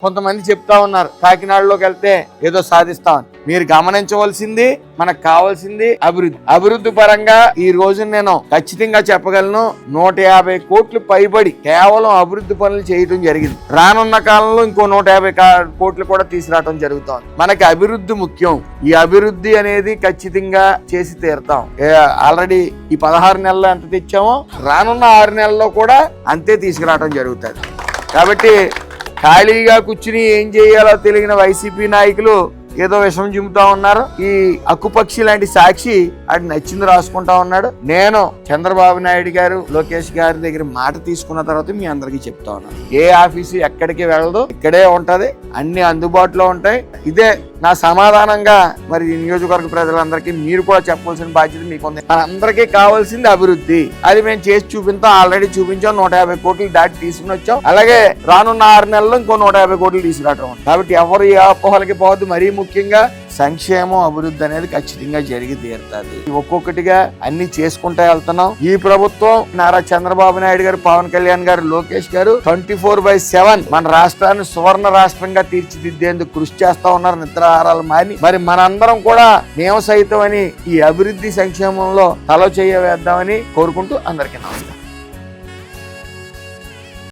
కొంతమంది చెప్తా ఉన్నారు కాకినాడలోకి వెళ్తే ఏదో సాధిస్తామని. మీరు గమనించవలసింది మనకు కావాల్సింది అభివృద్ధి పరంగా ఈ రోజు నేను ఖచ్చితంగా చెప్పగలను 150 కోట్లు పైబడి కేవలం అభివృద్ధి పనులు చేయడం జరిగింది. రానున్న కాలంలో ఇంకో 150 కోట్లు కూడా తీసుకురావడం జరుగుతోంది. మనకి అభివృద్ధి ముఖ్యం. ఈ అభివృద్ధి అనేది ఖచ్చితంగా చేసి తీరుతాం. ఆల్రెడీ ఈ 16 నెలల్లో ఎంత తెచ్చామో రానున్న 6 నెలల్లో కూడా అంతే తీసుకురావడం జరుగుతుంది. కాబట్టి ఖాళీగా కూర్చుని ఏం చేయాలో తెలియని వైసీపీ నాయకులు ఏదో విషం జిమ్ముతా ఉన్నారు. ఈ అక్కుపక్షి లాంటి సాక్షి అది నచ్చింది రాసుకుంటా ఉన్నాడు. నేను చంద్రబాబు నాయుడు గారు లోకేష్ గారి దగ్గర మాట తీసుకున్న తర్వాత మీ అందరికీ చెప్తా ఉన్నాను, ఏ ఆఫీసు ఎక్కడికి వెళ్ళదు, ఇక్కడే ఉంటది, అన్ని అందుబాటులో ఉంటాయి. ఇదే నా సమాధానంగా మరి నియోజకవర్గ ప్రజలందరికీ మీరు కూడా చెప్పాల్సిన బాధ్యత మీకుంది. మనందరికీ కావాల్సింది అభివృద్ధి. అది మేము చేసి చూపించాం, ఆల్రెడీ చూపించాం. 150 కోట్లు దాటి తీసుకుని వచ్చాం. అలాగే రానున్న 6 నెలల్లో ఇంకో 150 కోట్లు తీసుకురావడం. కాబట్టి ఎవరు ఏ అపోహలకి పోవద్దు. మరీ ముఖ్యంగా సంక్షేమం అభివృద్ధి అనేది ఖచ్చితంగా జరిగి తీరుతుంది. ఒక్కొక్కటిగా అన్ని చేసుకుంటూ వెళ్తున్నాం. ఈ ప్రభుత్వం నారా చంద్రబాబు నాయుడు గారు, పవన్ కళ్యాణ్ గారు, లోకేష్ గారు 24/7 మన రాష్ట్రాన్ని సువర్ణ రాష్ట్రంగా తీర్చిదిద్దేందుకు కృషి చేస్తా ఉన్నారు. నిద్రాహారాలు మాని మరి మనందరం కూడా మేము సైతం అని ఈ అభివృద్ధి సంక్షేమంలో తల చేయ వేద్దామని కోరుకుంటూ అందరికీ నమస్కారం.